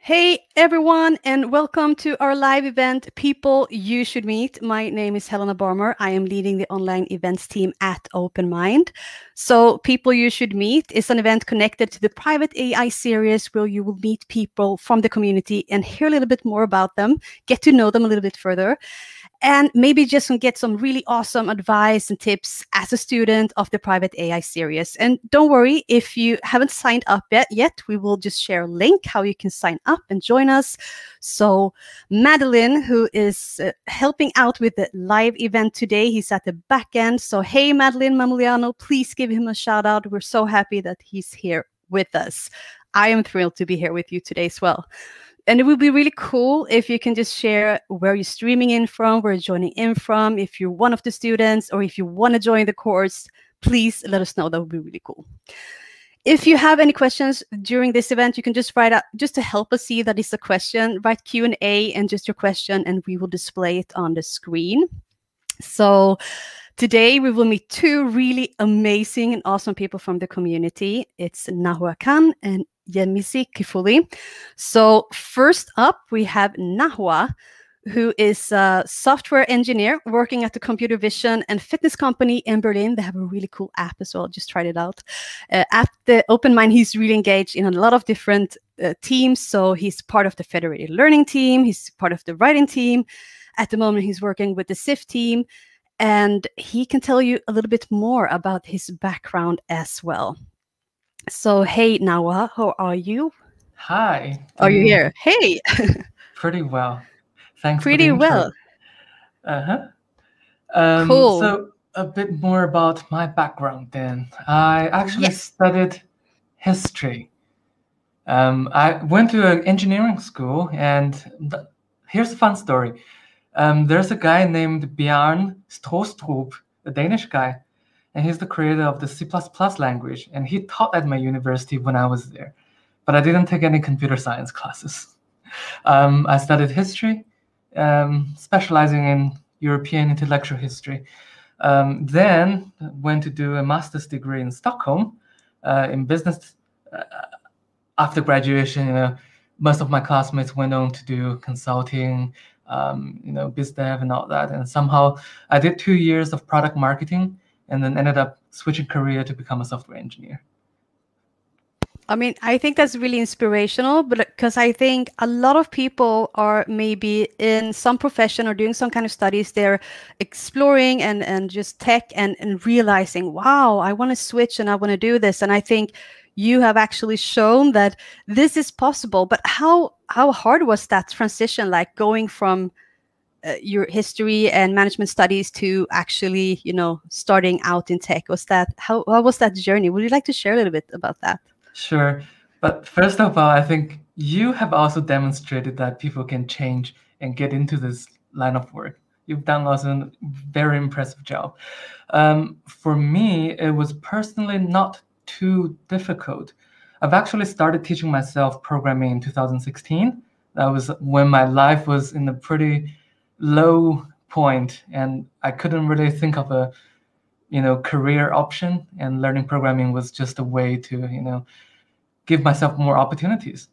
Hey everyone, and welcome to our live event, People You Should Meet. My name is Helena Barmer. I am leading the online events team at OpenMined. So People You Should Meet is an event connected to the private AI series where you will meet people from the community and hear a little bit more about them, get to know them a little bit further, and maybe just get some really awesome advice and tips as a student of the private AI series. And don't worry, if you haven't signed up yet, we will just share a link how you can sign up and join us. So Madeline, who is helping out with the live event today, he's at the back end. So hey, Madeline Mamuliano, please give him a shout out. We're so happy that he's here with us. I am thrilled to be here with you today as well. And it would be really cool if you can just share where you're streaming in from, where you're joining in from. If you're one of the students or if you want to join the course, please let us know. That would be really cool. If you have any questions during this event, you can just write out, just to help us see that it's a question, write Q&A and just your question, and we will display it on the screen. So today we will meet two really amazing and awesome people from the community. It's Hua Khan and Yemissi Kifouly. So first up, we have Nahua, who is a software engineer working at the computer vision and fitness company in Berlin. They have a really cool app as well. Just tried it out. At the OpenMined, he's really engaged in a lot of different teams. So he's part of the federated learning team. He's part of the writing team. At the moment, he's working with the SIF team. And he can tell you a little bit more about his background as well. So, hey, Nahua, how are you? Hi. Are you here? Hey. Pretty well. Thanks. Pretty for the well. Cool. So a bit more about my background then. I actually studied history. I went to an engineering school, and here's a fun story. There's a guy named Bjarne Strostrup, a Danish guy, and he's the creator of the C++ language, and he taught at my university when I was there, but I didn't take any computer science classes. I studied history, specializing in European intellectual history. Then went to do a master's degree in Stockholm in business. After graduation, most of my classmates went on to do consulting, biz dev and all that. And somehow I did 2 years of product marketing and then ended up switching career to become a software engineer. I mean, I think that's really inspirational, but because I think a lot of people are maybe in some profession or doing some kind of studies, they're exploring and just tech and realizing, wow, I want to switch and I want to do this. And I think you have actually shown that this is possible. But how hard was that transition, like going from your history and management studies to actually, starting out in tech? How was that journey? Would you like to share a little bit about that? Sure. But first of all, I think you have also demonstrated that people can change and get into this line of work. You've done also a very impressive job. For me, it was personally not too difficult. I've actually started teaching myself programming in 2016. That was when my life was in a pretty low point, and I couldn't really think of a career option, and learning programming was just a way to give myself more opportunities.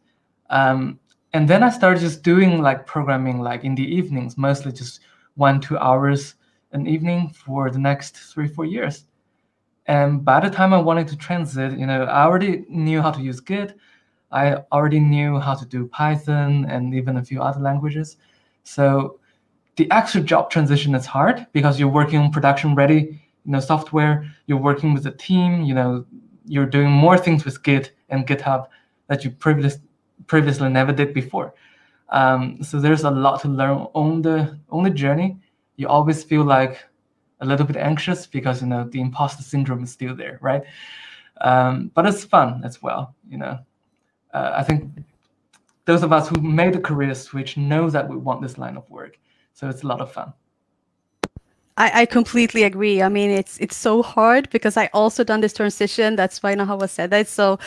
And then I started just doing programming in the evenings, mostly just 1-2 hours an evening for the next 3-4 years. And by the time I wanted to transit, I already knew how to use Git. I already knew how to do Python and even a few other languages. So the actual job transition is hard because you're working on production ready software. You're working with a team. You're doing more things with Git and GitHub that you previously never did before. So there's a lot to learn on the journey. You always feel like a little bit anxious because the imposter syndrome is still there, right? But it's fun as well. I think those of us who made the career switch know that we want this line of work, so it's a lot of fun. I completely agree. I mean, it's so hard because I also done this transition. That's why Nahua said that. So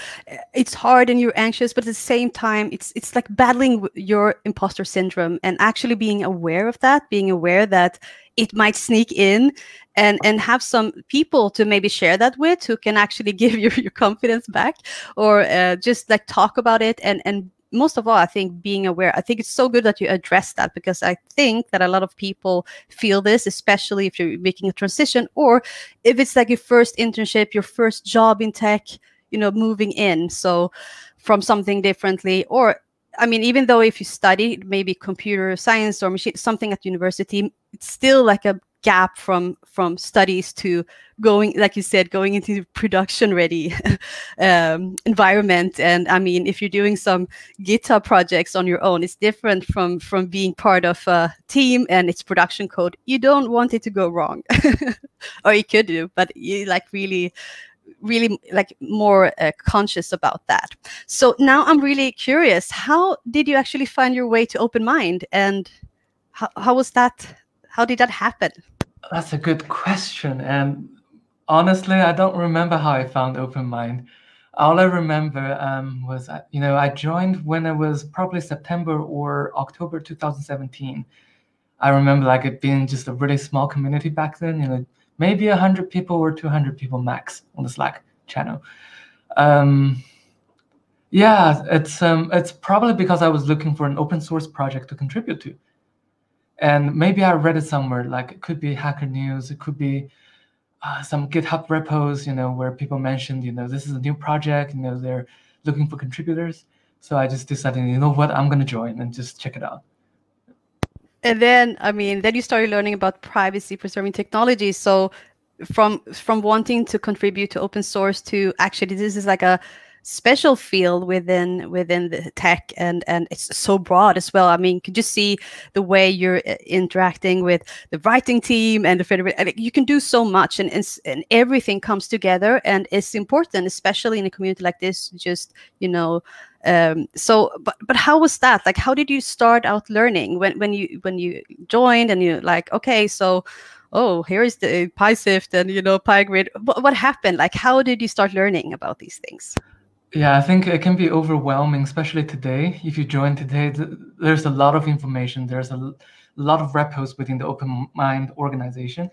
it's hard and you're anxious, but at the same time, it's like battling your imposter syndrome and actually being aware of that, being aware that it might sneak in, and have some people to maybe share that with who can actually give you your confidence back, or just talk about it and most of all, I think being aware, I think it's so good that you address that, because I think that a lot of people feel this, especially if you're making a transition, or if it's like your first internship, your first job in tech, moving in. So from something differently, or I mean, even though if you study maybe computer science or machine something at university, it's still like a gap from studies to going, like you said, going into production ready environment. And I mean, if you're doing some GitHub projects on your own, it's different from being part of a team and it's production code. You don't want it to go wrong, or you could do, but you like really like more conscious about that. So now I'm really curious, how did you actually find your way to OpenMined, and how was that? How did that happen? That's a good question. And honestly, I don't remember how I found OpenMined. All I remember was, I joined when it was probably September or October 2017. I remember like it being just a really small community back then, maybe 100 people or 200 people max on the Slack channel. Yeah, it's probably because I was looking for an open source project to contribute to. And maybe I read it somewhere, like it could be Hacker News, it could be some GitHub repos, where people mentioned, this is a new project, they're looking for contributors. So I just decided, you know what, I'm going to join and just check it out. And then, I mean, then you started learning about privacy preserving technology. So from wanting to contribute to open source to actually this is like a special field within the tech, and it's so broad as well. I mean, could you see the way you're interacting with the writing team and the federal, you can do so much, and everything comes together, and it's important, especially in a community like this, just so but how was that, like how did you start out learning when you joined and you're like, okay, so here is the PySift and PyGrid. What happened? Like, how did you start learning about these things? Yeah, I think it can be overwhelming, especially today. If you join today, there's a lot of information. There's a lot of repos within the OpenMined organization.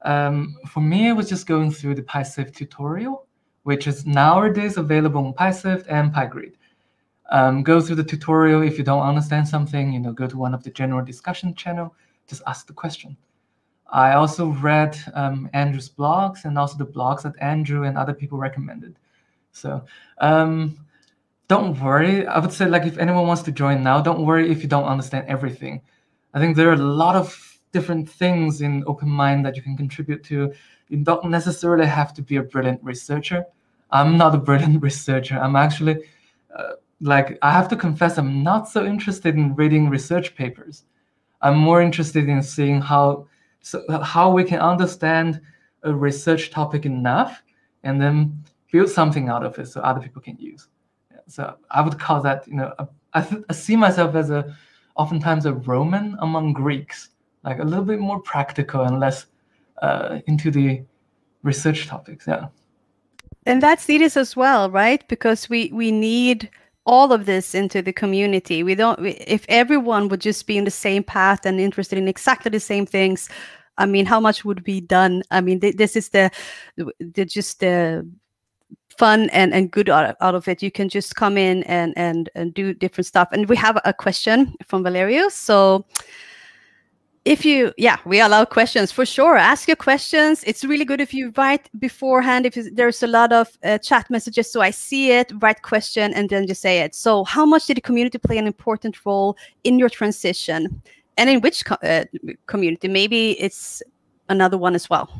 For me, it was just going through the PySift tutorial, which is nowadays available on PySift and PyGrid. Go through the tutorial. If you don't understand something, go to one of the general discussion channel, just ask the question. I also read Andrew's blogs and also the blogs that Andrew and other people recommended. So don't worry. I would say, like, if anyone wants to join now, don't worry if you don't understand everything. I think there are a lot of different things in OpenMined that you can contribute to. You don't necessarily have to be a brilliant researcher. I'm not a brilliant researcher. I'm actually, I have to confess, I'm not so interested in reading research papers. I'm more interested in seeing how we can understand a research topic enough and then build something out of it so other people can use. So I would call that, I see myself as oftentimes a Roman among Greeks, like a little bit more practical and less into the research topics. Yeah. And that's needed as well, right? Because we need all of this into the community. If everyone would just be in the same path and interested in exactly the same things, I mean, how much would be done? I mean, this is the fun and good out of it. You can just come in and do different stuff. And we have a question from Valerio. So we allow questions for sure. Ask your questions. It's really good if you write beforehand. If there's a lot of chat messages, so I see it, write question and then just say it. So how much did the community play an important role in your transition? And in which community? Maybe it's another one as well.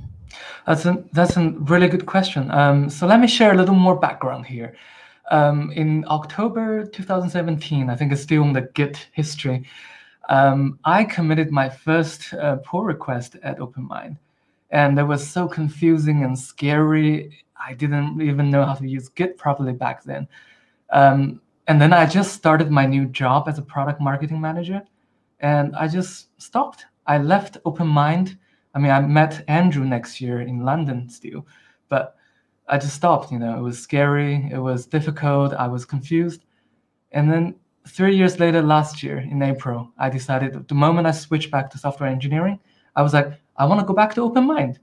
That's a really good question. So let me share a little more background here. In October 2017, I think it's still in the Git history, I committed my first pull request at OpenMined. And it was so confusing and scary. I didn't even know how to use Git properly back then. And then I just started my new job as a product marketing manager. And I just stopped. I left OpenMined. I mean, I met Andrew next year in London still, but I just stopped. It was scary. It was difficult. I was confused. And then 3 years later, last year in April, I decided the moment I switched back to software engineering, I was like, I want to go back to OpenMined.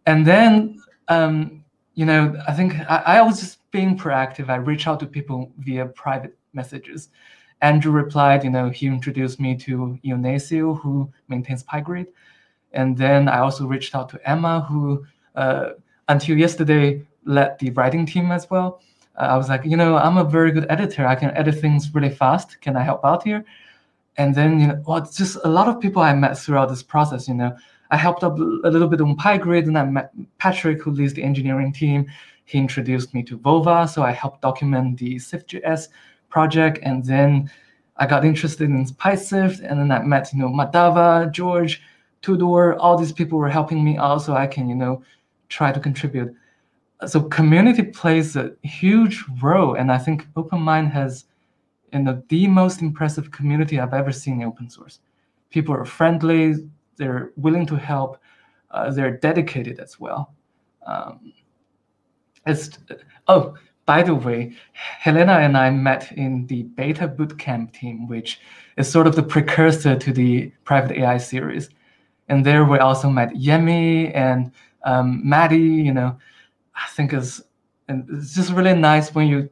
And then, I think I was just being proactive. I reached out to people via private messages. Andrew replied, he introduced me to Yemissi, who maintains PyGrid. And then I also reached out to Emma, who until yesterday led the writing team as well. I was like, I'm a very good editor. I can edit things really fast. Can I help out here? And then, it's just a lot of people I met throughout this process. I helped out a little bit on PyGrid, and I met Patrick, who leads the engineering team. He introduced me to Vova, so I helped document the Swift.js project. And then I got interested in PySwift, and then I met, Madava, George, Tudor. All these people were helping me out, so I can, try to contribute. So community plays a huge role, and I think OpenMined has the most impressive community I've ever seen in open source. People are friendly, they're willing to help, they're dedicated as well. By the way, Helena and I met in the beta bootcamp team, which is sort of the precursor to the private AI series. And there we also met Yemi and Maddie. I think it's just really nice when you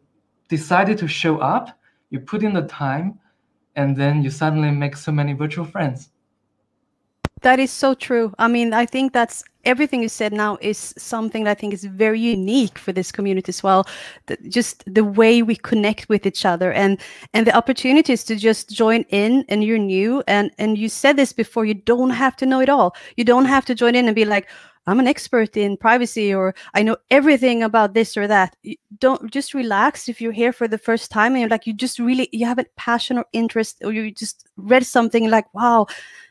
decided to show up, you put in the time, and then you suddenly make so many virtual friends. That is so true. I mean, I think that's everything you said now is something that I think is very unique for this community as well. Just the way we connect with each other and the opportunities to just join in, and you're new. And you said this before, you don't have to know it all. You don't have to join in and be like, I'm an expert in privacy, or I know everything about this or that. You don't, just relax. If you're here for the first time and you're like, you have a passion or interest, or you just read something like, wow,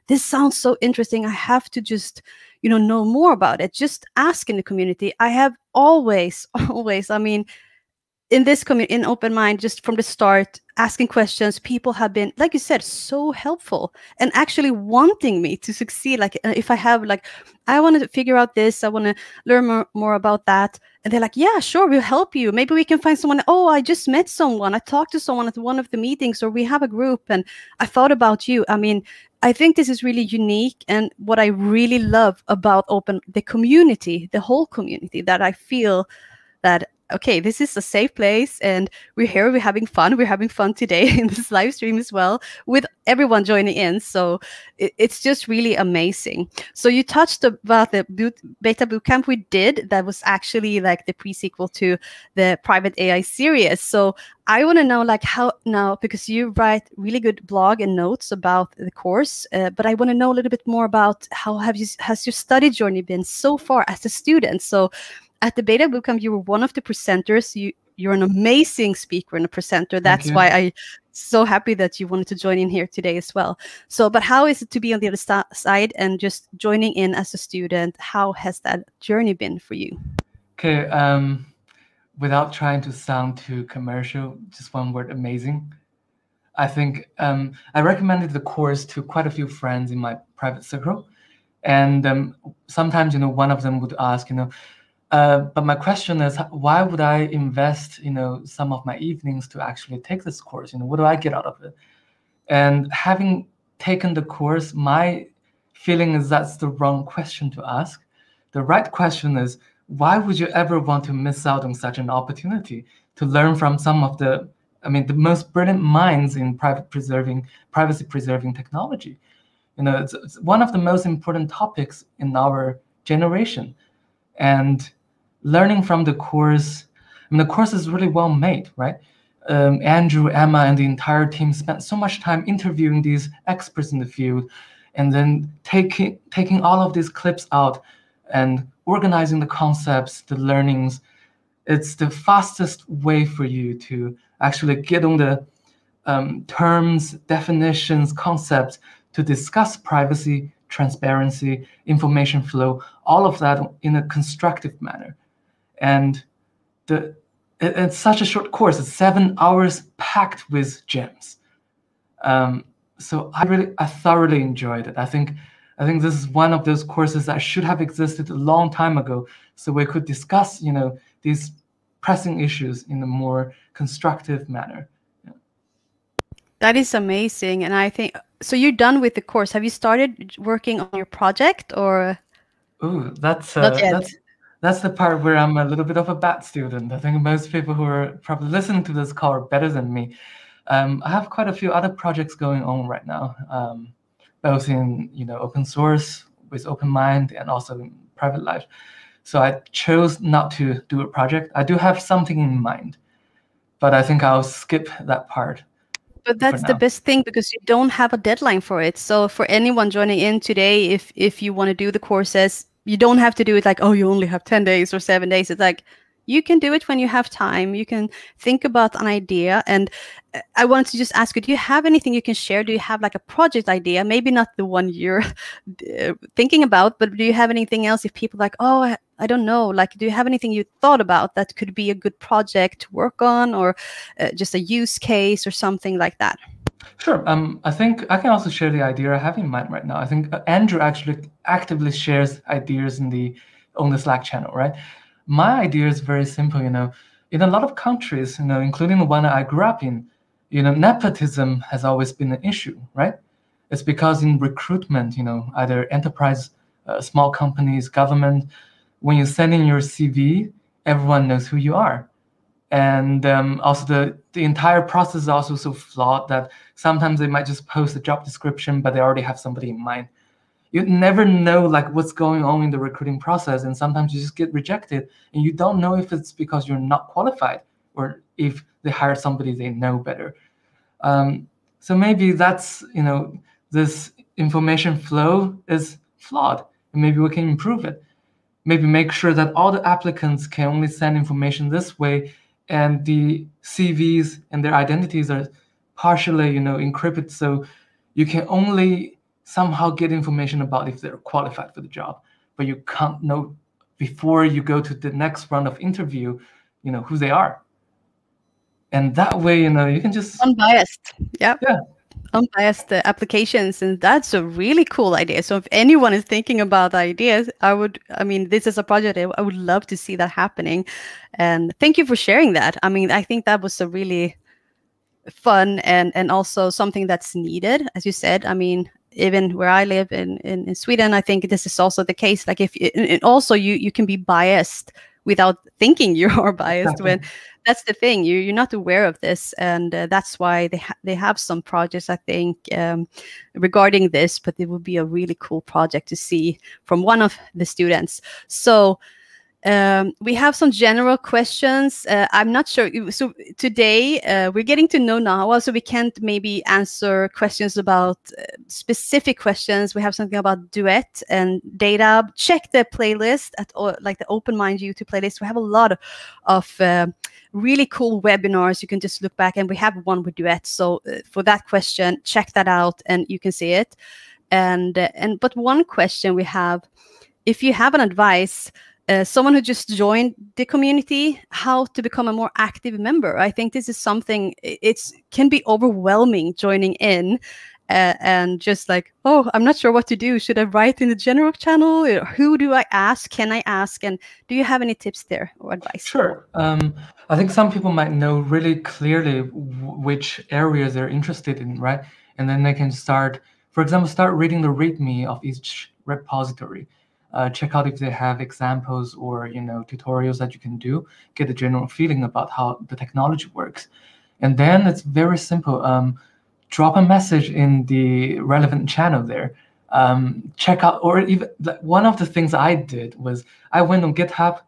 this sounds so interesting. I have to just, know more about it. Just ask in the community. I have always, I mean, in this community, in OpenMined, just from the start, asking questions, people have been, like you said, so helpful and actually wanting me to succeed. Like if I have I want to figure out this, I want to learn more about that. And they're like, yeah, sure, we'll help you. Maybe we can find someone. Oh, I just met someone. I talked to someone at one of the meetings, or we have a group and I thought about you. I mean, I think this is really unique. And what I really love about the community, the whole community, that I feel that, okay, this is a safe place and we're here, we're having fun. We're having fun today in this live stream as well, with everyone joining in. So it's just really amazing. So you touched about the beta bootcamp we did. That was actually like the pre-sequel to the private AI series. So I want to know how now, because you write really good blog and notes about the course, but I want to know a little bit more about how has your study journey been so far as a student. So at the beta bootcamp, you were one of the presenters. You're an amazing speaker and a presenter. That's why I'm so happy that you wanted to join in here today as well. So, but how is it to be on the other side and just joining in as a student? How has that journey been for you? Okay, without trying to sound too commercial, just one word: amazing. I think I recommended the course to quite a few friends in my private circle. And sometimes, one of them would ask, but my question is, why would I invest, some of my evenings to actually take this course? What do I get out of it? And having taken the course, my feeling is that's the wrong question to ask. The right question is, why would you ever want to miss out on such an opportunity to learn from some of the most brilliant minds in privacy preserving technology? It's one of the most important topics in our generation. And learning from the course, the course is really well made, right? Andrew, Emma, and the entire team spent so much time interviewing these experts in the field, and then taking all of these clips out and organizing the concepts, the learnings. It's the fastest way for you to actually get on the terms, definitions, concepts to discuss privacy, transparency, information flow, all of that in a constructive manner. And it's such a short course. It's 7 hours packed with gems. So I thoroughly enjoyed it. I think this is one of those courses that should have existed a long time ago, so we could discuss, these pressing issues in a more constructive manner. Yeah. That is amazing. And I think, so you're done with the course. Have you started working on your project, or? Ooh, that's Not yet. That's the part where I'm a little bit of a bad student. I think most people who are probably listening to this call are better than me. I have quite a few other projects going on right now, both in open source with OpenMined and also in private life. So I chose not to do a project. I do have something in mind, but I think I'll skip that part. But that's the best thing, because you don't have a deadline for it. So for anyone joining in today, if you want to do the courses, you don't have to do it like, oh, you only have 10 days or 7 days. It's like, you can do it when you have time. You can think about an idea. And I wanted to just ask you, do you have anything you can share? Do you have like a project idea? Maybe not the one you're thinking about, but do you have anything else if people are like, oh, I don't know, like, do you have anything you thought about that could be a good project to work on, or just a use case or something like that? Sure. I think I can also share the idea I have in mind right now. I think Andrew actually actively shares ideas on the Slack channel, right? My idea is very simple. In a lot of countries, including the one I grew up in, nepotism has always been an issue, right? It's because in recruitment, either enterprise, small companies, government, when you send in your CV, everyone knows who you are. And also the entire process is also so flawed that sometimes they might just post a job description, but they already have somebody in mind. You never know like what's going on in the recruiting process, and sometimes you just get rejected, and you don't know if it's because you're not qualified or if they hired somebody they know better. So maybe that's this information flow is flawed, and maybe we can improve it. Maybe make sure that all the applicants can only send information this way, and the CVs and their identities are partially, encrypted, so you can only somehow get information about if they're qualified for the job, but you can't know before you go to the next round of interview, who they are. And that way, you can just unbiased. Yeah. Unbiased applications, and that's a really cool idea. So if anyone is thinking about ideas, this is a project I would love to see that happening. And thank you for sharing that. I think that was a really fun and also something that's needed, as you said. Even where I live in Sweden, I think this is also the case. Like also you can be biased without thinking you are biased. Exactly. When that's the thing, you're not aware of this, and that's why they have some projects, I think, regarding this. But it would be a really cool project to see from one of the students. So we have some general questions. I'm not sure. So today we're getting to know Nahua, so we can't maybe answer questions about specific questions. We have something about Duet and data. Check the playlist like the OpenMined YouTube playlist. We have a lot of really cool webinars. You can just look back, and we have one with Duet. So for that question, check that out, and you can see it. But one question we have: if you have an advice. Someone who just joined the community, how to become a more active member. I think this is something, it can be overwhelming joining in and just like, oh, I'm not sure what to do. Should I write in the general channel? Who do I ask? Can I ask? And do you have any tips there or advice? Sure. I think some people might know really clearly which areas they're interested in, right? And then they can start, for example, start reading the README of each repository. Check out if they have examples or tutorials that you can do, get a general feeling about how the technology works. And then it's very simple. Drop a message in the relevant channel there. Check out, or even one of the things I did was I went on GitHub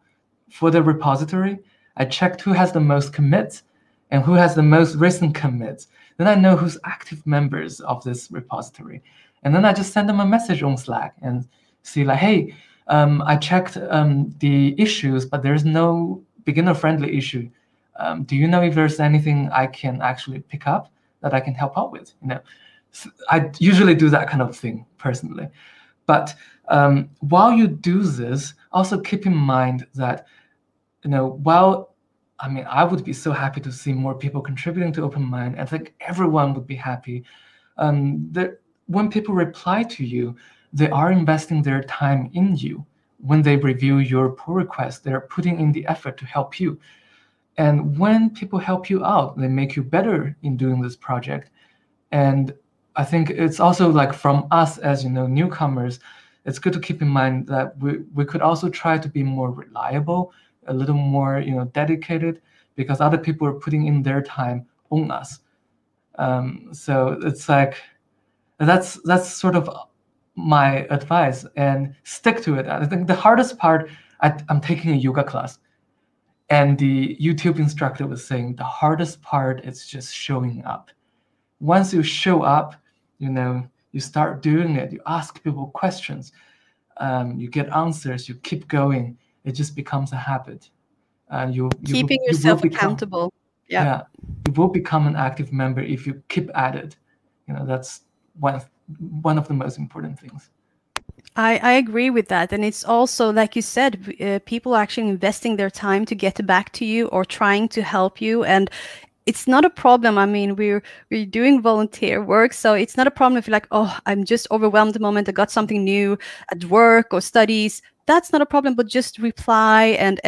for the repository. I checked who has the most commits and who has the most recent commits. Then I know who's active members of this repository. And then I just send them a message on Slack and see like, hey, I checked the issues, but there's no beginner-friendly issue. Do you know if there's anything I can actually pick up that I can help out with? So I usually do that kind of thing personally. But while you do this, also keep in mind that, I would be so happy to see more people contributing to OpenMined. I think everyone would be happy. When people reply to you, they are investing their time in you. When they review your pull request, they're putting in the effort to help you. And when people help you out, they make you better in doing this project. And I think it's also like from us as newcomers, it's good to keep in mind that we could also try to be more reliable, a little more dedicated, because other people are putting in their time on us. So it's like that's sort of my advice, and stick to it. I think the hardest part, I'm taking a yoga class, and the YouTube instructor was saying the hardest part is just showing up. Once you show up, you start doing it, you ask people questions, you get answers, you keep going, it just becomes a habit. And you Keeping will yourself become, accountable. Yeah. yeah, you will become an active member if you keep at it. That's one of the most important things. I agree with that. And it's also, like you said, people are actually investing their time to get back to you or trying to help you. And it's not a problem. I mean, we're doing volunteer work, so it's not a problem if you're like, oh, I'm just overwhelmed the moment I got something new at work or studies. That's not a problem, but just reply and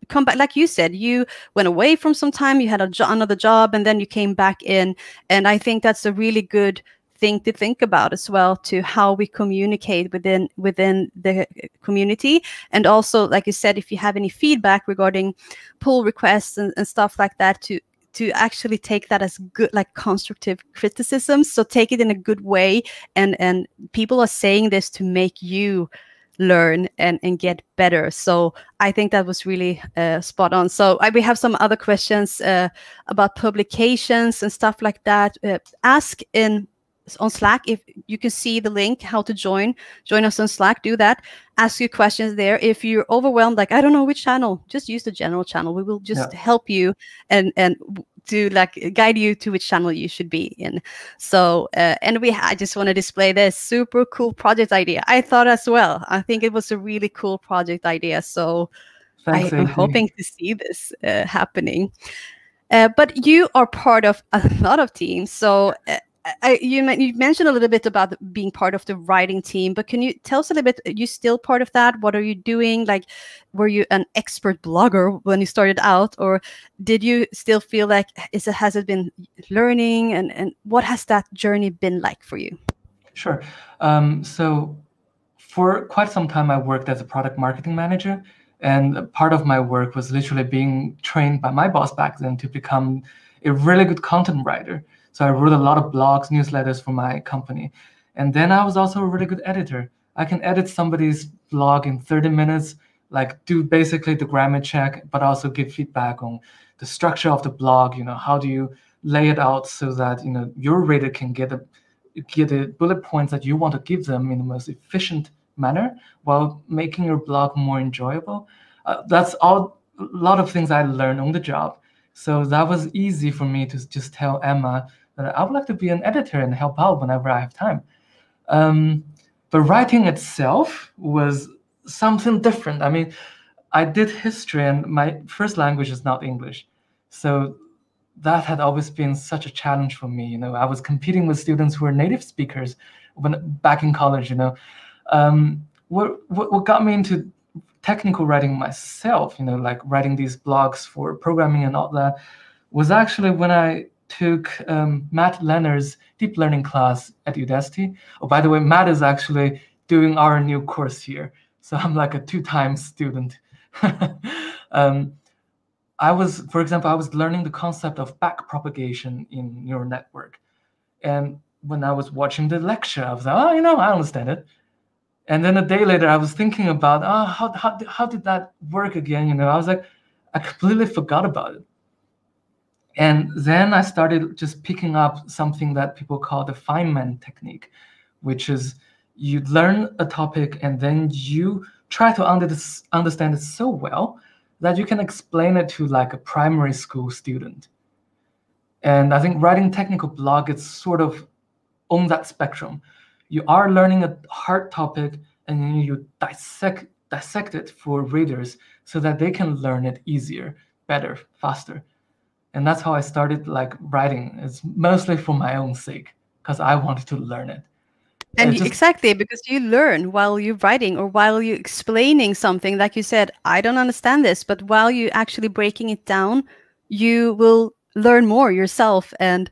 come back. Like you said, you went away from some time, you had another job, and then you came back in. And I think that's a really good thing to think about as well, to how we communicate within the community. And also, like you said, if you have any feedback regarding pull requests and stuff like that, to actually take that as good, like constructive criticism. So take it in a good way, and people are saying this to make you learn and get better. So I think that was really spot on. So we have some other questions about publications and stuff like that. Ask on Slack. If you can see the link how to join us on Slack, do that. Ask your questions there. If you're overwhelmed, like I don't know which channel, just use the general channel. We will just help you and to like guide you to which channel you should be in. So I just want to display this super cool project idea. I thought as well. I think it was a really cool project idea. So Thanks, I'm hoping to see this happening. But you are part of a lot of teams. So you mentioned a little bit about being part of the writing team, but can you tell us a little bit, are you still part of that? What are you doing? Like, were you an expert blogger when you started out, or did you still feel like, has it been learning, and what has that journey been like for you? Sure. So for quite some time, I worked as a product marketing manager, and part of my work was literally being trained by my boss back then to become a really good content writer. So I wrote a lot of blogs, newsletters for my company. And then I was also a really good editor. I can edit somebody's blog in 30 minutes, like do basically the grammar check, but also give feedback on the structure of the blog. How do you lay it out so that your reader can get the bullet points that you want to give them in the most efficient manner while making your blog more enjoyable. That's all, a lot of things I learned on the job. So that was easy for me to just tell Emma that I would like to be an editor and help out whenever I have time. But writing itself was something different. I mean, I did history, and my first language is not English. So that had always been such a challenge for me. I was competing with students who were native speakers back in college. What got me into technical writing myself, like writing these blogs for programming and all that, was actually when I took Matt Leonard's deep learning class at Udacity. Oh, by the way, Matt is actually doing our new course here, so I'm like a 2-time student. For example, I was learning the concept of backpropagation in neural network, and when I was watching the lecture, I was like, I understand it. And then a day later, I was thinking about, how did that work again? I was like, I completely forgot about it. And then I started just picking up something that people call the Feynman technique, which is you learn a topic and then you try to understand it so well that you can explain it to like a primary school student. And I think writing technical blog is sort of on that spectrum. You are learning a hard topic and then you dissect it for readers so that they can learn it easier, better, faster. And that's how I started like writing. It's mostly for my own sake because I wanted to learn it. And exactly, because you learn while you're writing or while you're explaining something. Like you said, I don't understand this, but while you're actually breaking it down, you will learn more yourself, and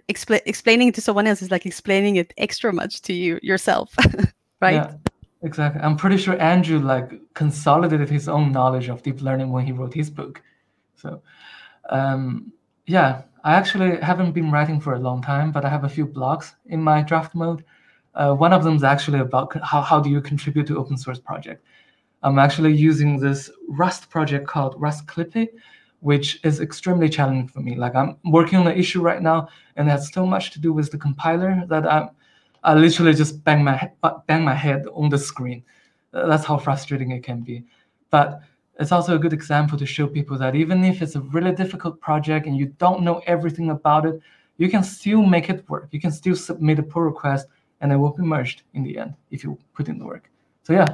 explaining it to someone else is like explaining it extra much to yourself, right? Yeah, exactly. I'm pretty sure Andrew like consolidated his own knowledge of deep learning when he wrote his book. So yeah, I actually haven't been writing for a long time, but I have a few blogs in my draft mode. One of them is actually about how do you contribute to open source project. I'm actually using this Rust project called Rust Clippy, which is extremely challenging for me. Like I'm working on an issue right now, and it has so much to do with the compiler that I literally just bang my head on the screen. That's how frustrating it can be. But it's also a good example to show people that even if it's a really difficult project and you don't know everything about it, you can still make it work. You can still submit a pull request, and it will be merged in the end if you put in the work. So yeah,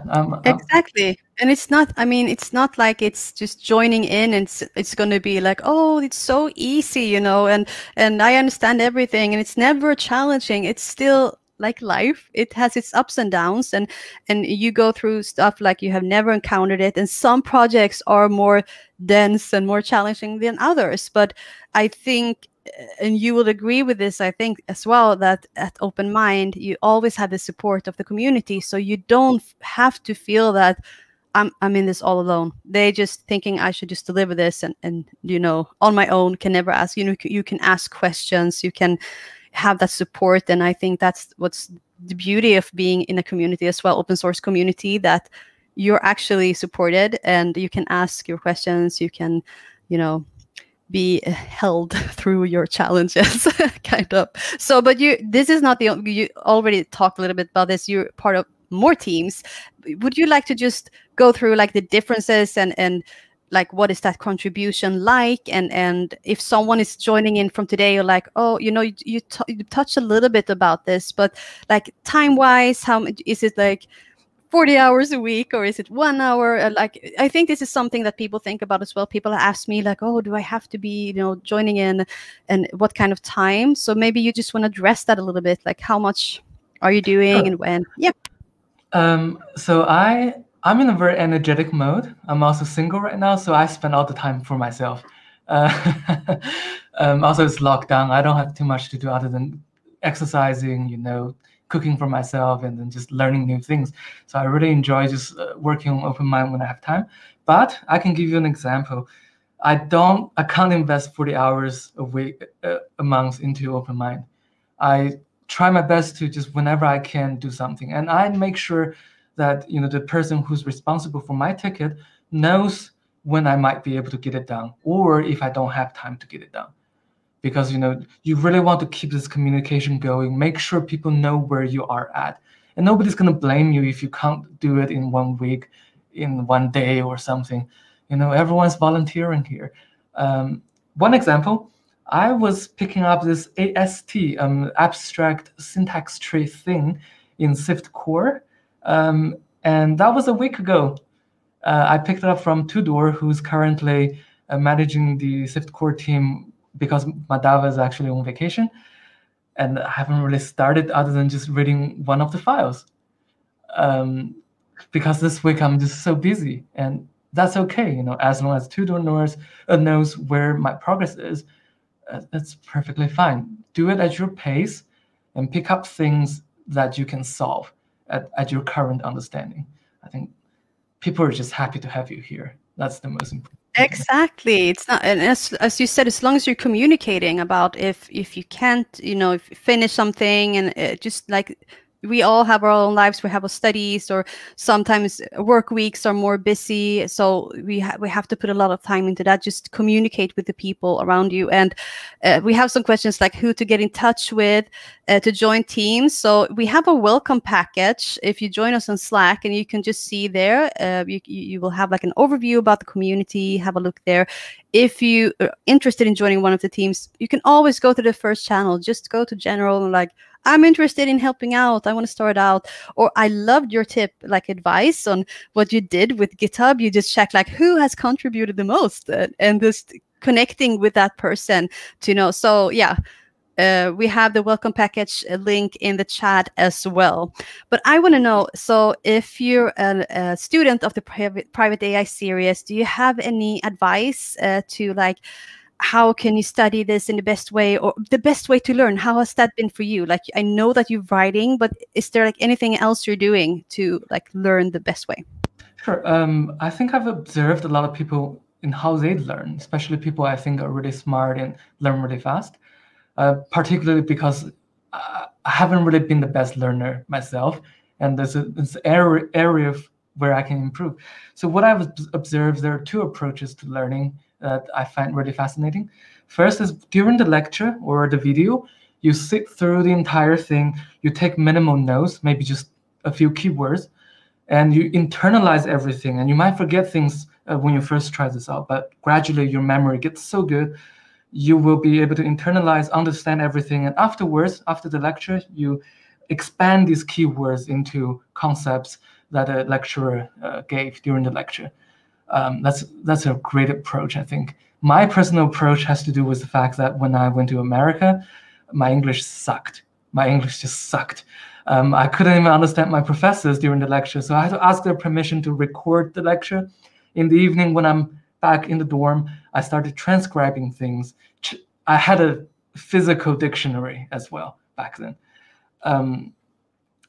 exactly. And it's not, I mean, it's not like it's just joining in and it's going to be like, oh, it's so easy, you know, and I understand everything, and it's never challenging. It's still like life. It has its ups and downs, and you go through stuff like you have never encountered it. And some projects are more dense and more challenging than others. But I think, and you will agree with this, I think as well, that at OpenMined, you always have the support of the community. So you don't have to feel that I'm in this all alone. They just thinking I should just deliver this and you know, on my own, can never ask, you know, you can ask questions, you can have that support. And I think that's what's the beauty of being in a community as well, open source community, that you're actually supported and you can ask your questions, you can, you know, be held through your challenges, kind of. So, but this is not the only, you already talked a little bit about this, you're part of more teams. Would you like to just go through like the differences and like what is that contribution like, and if someone is joining in from today, you're like, oh, you know, you touched a little bit about this, but like time wise, how is it, like 40 hours a week, or is it 1 hour? Like, I think this is something that people think about as well. People ask me like, oh, do I have to be, you know, joining in, and what kind of time? So maybe you just want to address that a little bit, like how much are you doing? Sure. And when? Yep. So I'm in a very energetic mode. I'm also single right now, so I spend all the time for myself. Also, it's lockdown. I don't have too much to do other than exercising, you know, cooking for myself, and then just learning new things. So I really enjoy just working on OpenMined when I have time. But I can give you an example. I can't invest 40 hours a week, a month into OpenMined. I try my best to just whenever I can do something, and I make sure that, you know, the person who's responsible for my ticket knows when I might be able to get it done, or if I don't have time to get it done. Because, you know, you really want to keep this communication going, make sure people know where you are at. And nobody's going to blame you if you can't do it in 1 week, in 1 day or something. You know, everyone's volunteering here. One example, I was picking up this AST, abstract syntax tree thing in Swift core. And that was a week ago. I picked it up from Tudor, who's currently managing the Swift core team, because Madava is actually on vacation, and I haven't really started other than just reading one of the files. Because this week I'm just so busy, and that's okay, you know, as long as Tudor knows where my progress is, that's perfectly fine. Do it at your pace and pick up things that you can solve at your current understanding. I think people are just happy to have you here. That's the most important. Exactly. It's not, and as you said, as long as you're communicating about if you can't, you know, if you finish something, and just like we all have our own lives, we have our studies, or sometimes work weeks are more busy, so we have to put a lot of time into that. Just communicate with the people around you. And we have some questions like who to get in touch with to join teams. So we have a welcome package if you join us on Slack, and you can just see there, you will have like an overview about the community. Have a look there. If you are interested in joining one of the teams, you can always go to the first channel. Just go to general and like, I'm interested in helping out, I want to start out. Or I loved your tip, like advice on what you did with GitHub. You just check like who has contributed the most, and just connecting with that person to know. So yeah, we have the welcome package link in the chat as well. But I want to know, so if you're a student of the private AI series, do you have any advice to like, how can you study this in the best way, or the best way to learn? How has that been for you? Like, I know that you're writing, but is there like anything else you're doing to like learn the best way? Sure. I think I've observed a lot of people in how they learn, especially people I think are really smart and learn really fast, particularly because I haven't really been the best learner myself, and there's an area where I can improve. So what I've observed, there are two approaches to learning that I find really fascinating. First is during the lecture or the video, you sit through the entire thing, you take minimal notes, maybe just a few keywords, and you internalize everything. And you might forget things when you first try this out, but gradually your memory gets so good, you will be able to internalize, understand everything. And afterwards, after the lecture, you expand these keywords into concepts that a lecturer gave during the lecture. That's a great approach, I think. My personal approach has to do with the fact that when I went to America, my English sucked. My English just sucked. I couldn't even understand my professors during the lecture, so I had to ask their permission to record the lecture. In the evening, when I'm back in the dorm, I started transcribing things. I had a physical dictionary as well back then.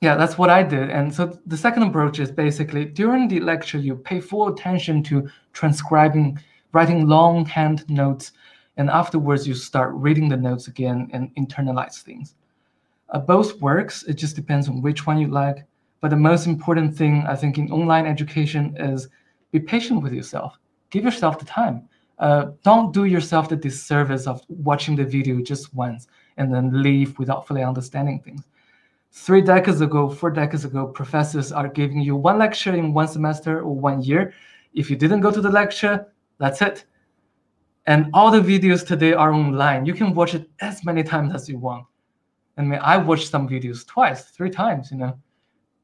Yeah, that's what I did. And so the second approach is basically during the lecture, you pay full attention to transcribing, writing longhand notes, and afterwards you start reading the notes again and internalize things. Both works, it just depends on which one you like. But the most important thing, I think, in online education is be patient with yourself. Give yourself the time. Don't do yourself the disservice of watching the video just once and then leave without fully understanding things. 3 decades ago, 4 decades ago, professors are giving you one lecture in 1 semester or 1 year. If you didn't go to the lecture, that's it. And all the videos today are online. You can watch it as many times as you want. I mean, I watched some videos twice, 3 times, you know.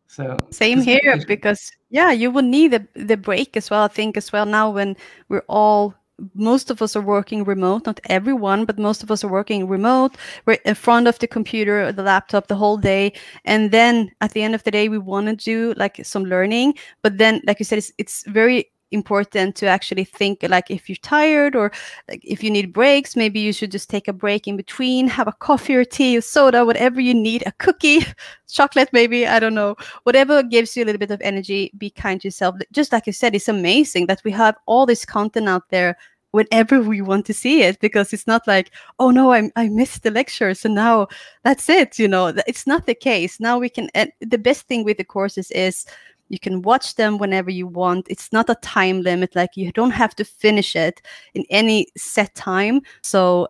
So same here, because yeah, you will need the break as well. I think as well now when we're all, most of us are working remote, not everyone, but most of us are working remote. We're in front of the computer or the laptop the whole day. And then at the end of the day, we want to do like some learning. But then, like you said, it's very important to actually think, like if you're tired or like if you need breaks, maybe you should just take a break in between, have a coffee or tea or soda, whatever you need, a cookie, chocolate maybe, I don't know, whatever gives you a little bit of energy. Be kind to yourself. Just like you said, it's amazing that we have all this content out there whenever we want to see it, because it's not like, oh no, I missed the lecture, so now that's it, you know. It's not the case. Now we can, and the best thing with the courses is you can watch them whenever you want. It's not a time limit, like you don't have to finish it in any set time. So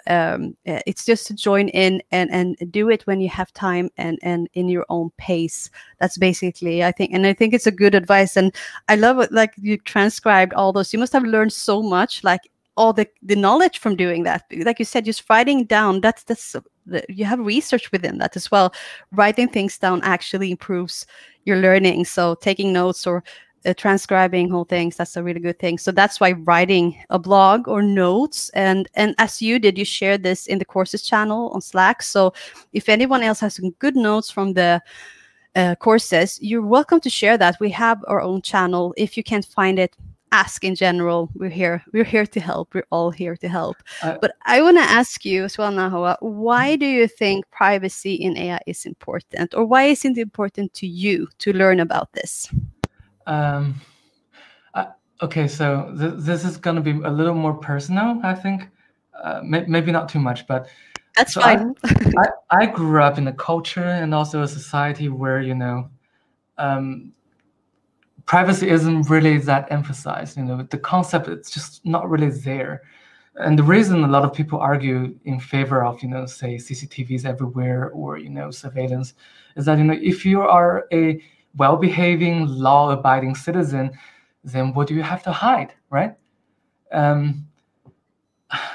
it's just to join in and do it when you have time and in your own pace. That's basically, I think, and I think it's a good advice. And I love it, like you transcribed all those. You must have learned so much, like all the knowledge from doing that. Like you said, just writing down, you have research within that as well. Writing things down actually improves your learning. So taking notes or transcribing whole things, that's a really good thing. So that's why writing a blog or notes, and as you did, you shared this in the courses channel on Slack. So if anyone else has some good notes from the courses, you're welcome to share that. We have our own channel. If you can't find it, ask in general. We're here to help. We're all here to help. But I want to ask you as well, Nahua, why do you think privacy in AI is important, or why is it important to you to learn about this? Okay, so this is going to be a little more personal, I think. Maybe not too much, but that's fine. I grew up in a culture and also a society where, you know, privacy isn't really that emphasized. You know, the concept, it's just not really there. And the reason a lot of people argue in favor of, you know, say CCTVs everywhere or, you know, surveillance is that, you know, if you are a well-behaving, law-abiding citizen, then what do you have to hide, right?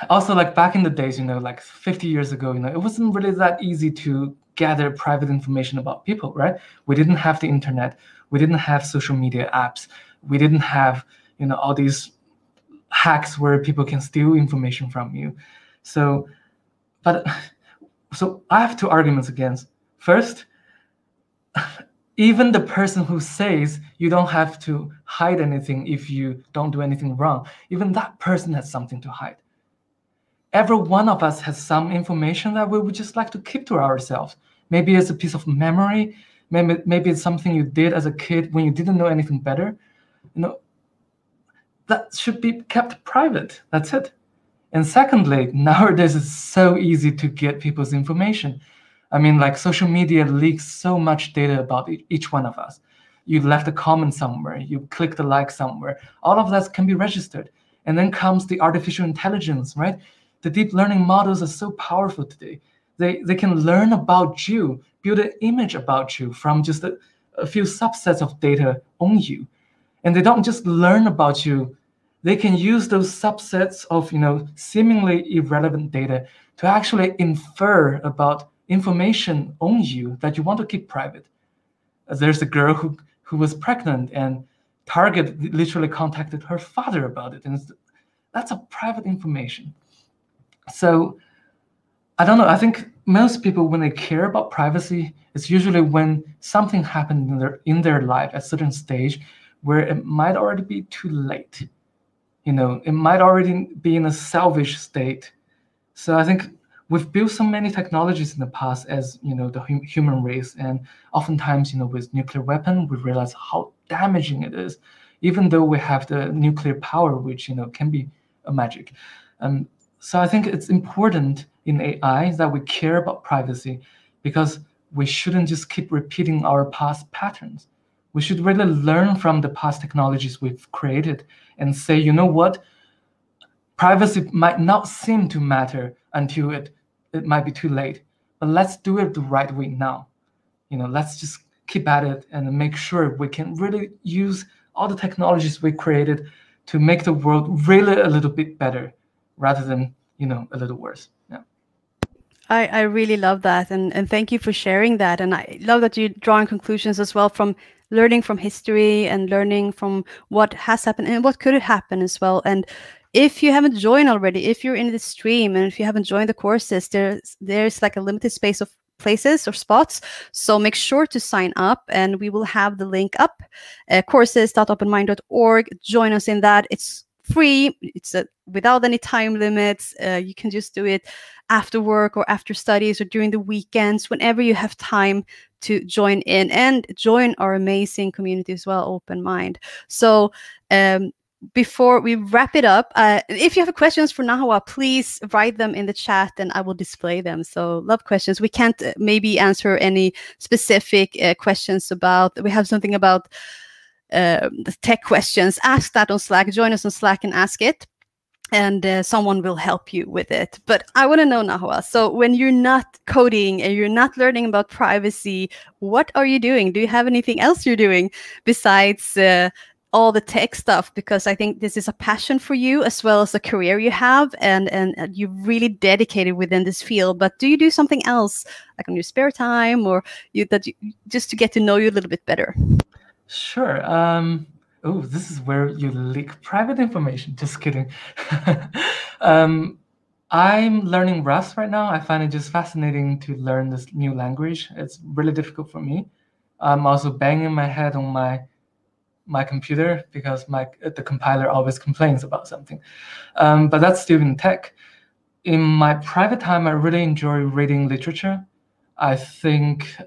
Also, like back in the days, you know, like 50 years ago, you know, it wasn't really that easy to gather private information about people, right? We didn't have the internet. We didn't have social media apps. We didn't have, you know, all these hacks where people can steal information from you. So I have 2 arguments against. First, even the person who says you don't have to hide anything if you don't do anything wrong, even that person has something to hide. Every one of us has some information that we would just like to keep to ourselves. Maybe it's a piece of memory. Maybe it's something you did as a kid when you didn't know anything better. You know, that should be kept private. That's it. And secondly, nowadays it's so easy to get people's information. I mean, like social media leaks so much data about each one of us. You left a comment somewhere, you clicked a like somewhere, all of that can be registered. And then comes the artificial intelligence, right? The deep learning models are so powerful today. They can learn about you, build an image about you from just a few subsets of data on you. And they don't just learn about you, they can use those subsets of seemingly irrelevant data to actually infer about information on you that you want to keep private. There's a girl who was pregnant, and Target literally contacted her father about it, and that's a private information. So I don't know. I think most people, when they care about privacy, it's usually when something happened in their life at a certain stage where it might already be too late. It might already be in a salvage state. So I think we've built so many technologies in the past as the human race, and oftentimes with nuclear weapon we realize how damaging it is, even though we have the nuclear power, which can be a magic. So I think it's important in AI that we care about privacy, because we shouldn't just keep repeating our past patterns. We should really learn from the past technologies we've created and say, you know what, privacy might not seem to matter until it might be too late, but let's do it the right way now. Let's just keep at it and make sure we can really use all the technologies we created to make the world really a little bit better rather than a little worse. Yeah. I really love that, and thank you for sharing that. And I love that you're drawing conclusions as well from learning from history and learning from what has happened and what could happen as well. And if you haven't joined already, if you're in the stream and if you haven't joined the courses, there's like a limited space of places or spots, so make sure to sign up, and we will have the link up, courses.openmind.org. Join us in that. It's free. It's without any time limits. You can just do it after work or after studies or during the weekends, whenever you have time to join in and join our amazing community as well, OpenMined. So before we wrap it up, if you have questions for Nahua, please write them in the chat and I will display them. So love questions. We can't maybe answer any specific questions about, we have something about the tech questions. Ask that on Slack. Join us on Slack and ask it, and someone will help you with it. But I want to know, Nahua, so when you're not coding and you're not learning about privacy, what are you doing? Do you have anything else you're doing besides all the tech stuff? Because I think this is a passion for you as well as a career you have, and you're really dedicated within this field. But do you do something else, like on your spare time, or just to get to know you a little bit better? Sure. Oh, this is where you leak private information. Just kidding. I'm learning Rust right now. I find it just fascinating to learn this new language. It's really difficult for me. I'm also banging my head on my computer because the compiler always complains about something. But that's still in tech. In my private time, I really enjoy reading literature. I think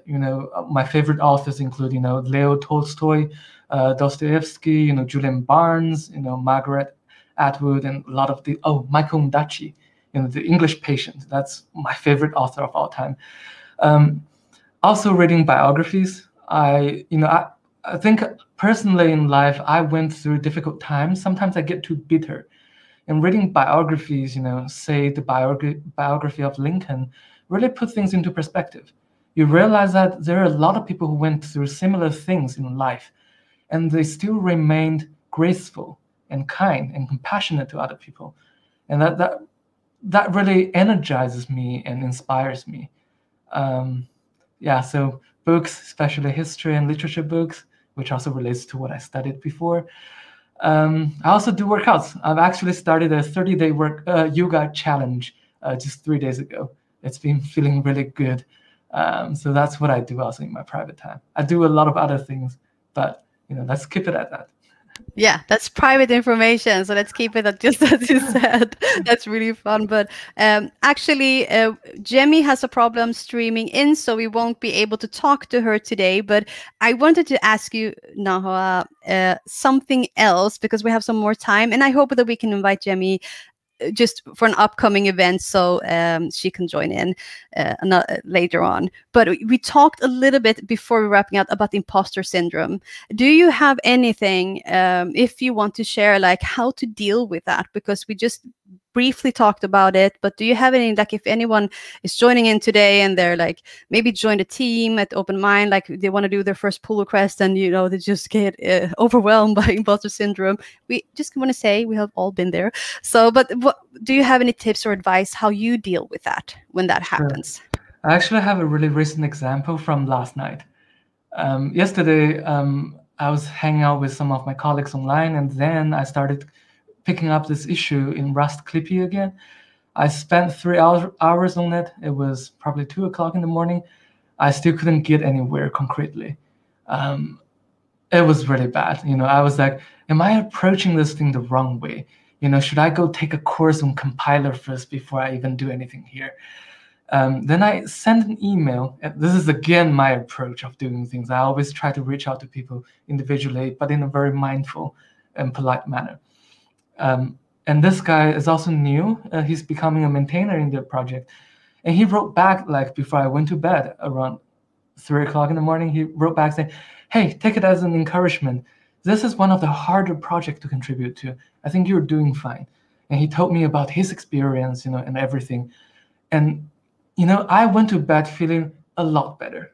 my favorite authors include Leo Tolstoy, Dostoevsky, Julian Barnes, Margaret Atwood, and a lot of Michael Ondaatje, the English Patient. That's my favorite author of all time. Also reading biographies. I think personally in life I went through difficult times. Sometimes I get too bitter, and reading biographies, say the biography of Lincoln, really put things into perspective. You realize that there are a lot of people who went through similar things in life, and they still remained graceful and kind and compassionate to other people. And that really energizes me and inspires me. Yeah, so books, especially history and literature books, which also relates to what I studied before. I also do workouts. I've actually started a 30-day yoga challenge just 3 days ago. It's been feeling really good. So that's what I do also in my private time. I do a lot of other things, but let's keep it at that. Yeah, that's private information. So let's keep it at just as you said. That's really fun. But actually, Jemmy has a problem streaming in, so we won't be able to talk to her today. But I wanted to ask you, Nahua, something else because we have some more time. And I hope that we can invite Jemmy just for an upcoming event so she can join in later on. But we talked a little bit before we wrapping up about imposter syndrome. Do you have anything, if you want to share, like how to deal with that? Because we just briefly talked about it, but do you have any, like if anyone is joining in today and they're like maybe joined a team at OpenMined, like they want to do their first pull request and they just get overwhelmed by imposter syndrome. We just want to say we have all been there. So, but do you have any tips or advice how you deal with that when that happens? I actually have a really recent example from last night. Yesterday, I was hanging out with some of my colleagues online, and then I started picking up this issue in Rust Clippy again. I spent 3 hours on it. It was probably 2 o'clock in the morning. I still couldn't get anywhere concretely. It was really bad. I was like, am I approaching this thing the wrong way? Should I go take a course on compiler first before I even do anything here? Then I sent an email. This is again my approach of doing things. I always try to reach out to people individually, but in a very mindful and polite manner. And this guy is also new. He's becoming a maintainer in the project. And he wrote back, like before I went to bed around 3 o'clock in the morning, he wrote back saying, hey, take it as an encouragement. This is one of the harder projects to contribute to. I think you're doing fine. And he told me about his experience, and everything. And, I went to bed feeling a lot better.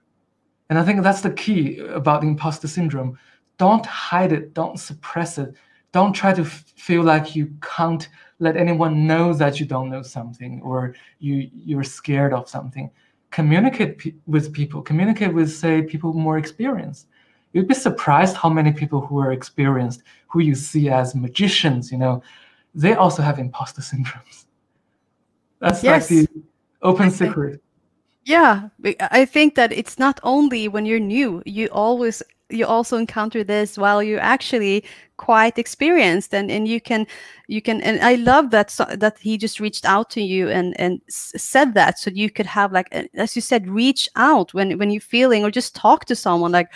And I think that's the key about imposter syndrome. Don't hide it. Don't suppress it. Don't try to feel like you can't let anyone know that you don't know something or you're scared of something. Communicate with people. Communicate with, say, people more experienced. You'd be surprised how many people who are experienced, who you see as magicians, they also have imposter syndromes. That's like the open secret. Yeah, I think that it's not only when you're new, you also encounter this while you're actually quite experienced, and you can and I love that he just reached out to you and said that so you could have, like, as you said, reach out when you're feeling, or just talk to someone like,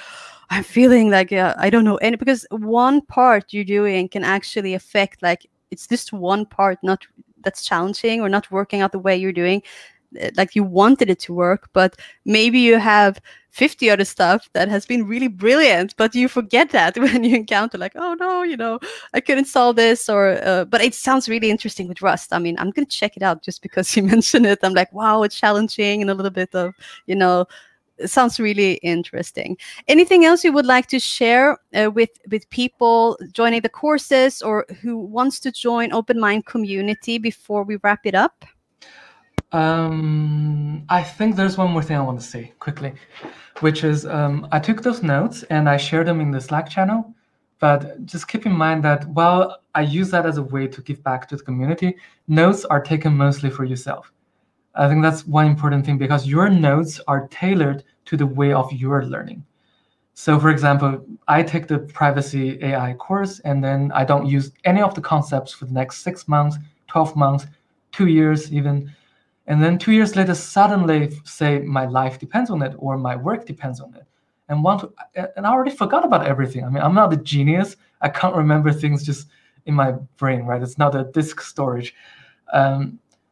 I'm feeling like I don't know any, because one part you're doing can actually affect, like, it's just one part not that's challenging or not working out the way you're doing, like you wanted it to work, but maybe you have 50 other stuff that has been really brilliant, but you forget that when you encounter, like, oh no, I couldn't solve this, or but it sounds really interesting with Rust. I mean, I'm gonna check it out just because you mentioned it. I'm like, wow, it's challenging and a little bit of, it sounds really interesting. Anything else you would like to share with people joining the courses or who wants to join OpenMined community before we wrap it up? I think there's one more thing I want to say quickly, which is I took those notes and I shared them in the Slack channel, but just keep in mind that while I use that as a way to give back to the community, notes are taken mostly for yourself. I think that's one important thing, because your notes are tailored to the way of your learning. So for example, I take the privacy AI course and then I don't use any of the concepts for the next 6 months, 12 months, 2 years even. And then 2 years later, suddenly say my life depends on it or my work depends on it. And I already forgot about everything. I mean, I'm not a genius. I can't remember things just in my brain, right? It's not a disk storage.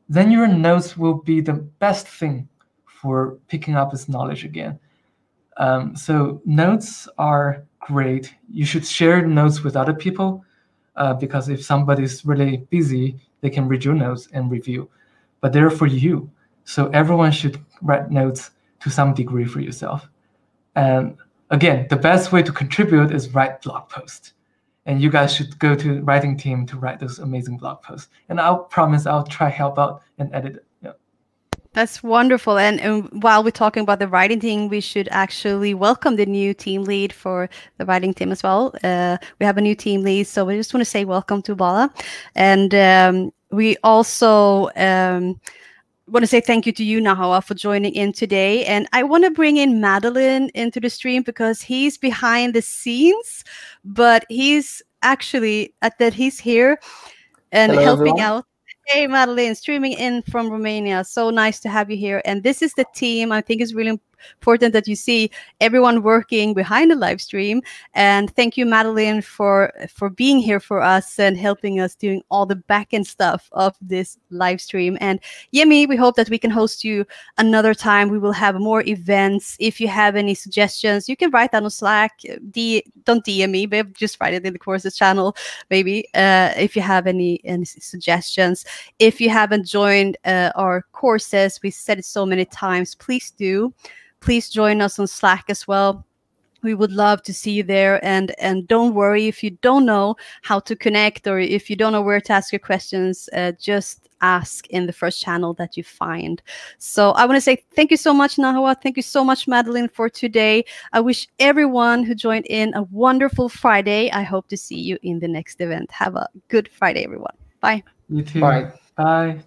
Then your notes will be the best thing for picking up this knowledge again. So notes are great. You should share notes with other people because if somebody's really busy, they can read your notes and review. But they're for you. So everyone should write notes to some degree for yourself. And again, the best way to contribute is write blog posts. And you guys should go to writing team to write those amazing blog posts. And I'll promise I'll try help out and edit it. Yeah. That's wonderful. And while we're talking about the writing team, we should actually welcome the new team lead for the writing team as well. We have a new team lead, so we just want to say welcome to Bala. And we also want to say thank you to you, Nahua, for joining in today. And I want to bring in Madeline into the stream because he's behind the scenes, but he's actually that he's here and Hello, helping everyone. out. Hey, Madeline, streaming in from Romania. So nice to have you here. And this is the team. I think it's really important that you see everyone working behind the live stream. And thank you, Madeline, for being here for us and helping us doing all the back end stuff of this live stream. And Yemi, we hope that we can host you another time. We will have more events. If you have any suggestions, you can write down on Slack. Don't DM me, but just write it in the courses channel, maybe, if you have any suggestions. If you haven't joined our courses, we said it so many times, please do. Please join us on Slack as well. We would love to see you there. And don't worry if you don't know how to connect or if you don't know where to ask your questions, just ask in the first channel that you find. So I want to say thank you so much, Nahua. Thank you so much, Madeline, for today. I wish everyone who joined in a wonderful Friday. I hope to see you in the next event. Have a good Friday, everyone. Bye. You too. Bye. Bye.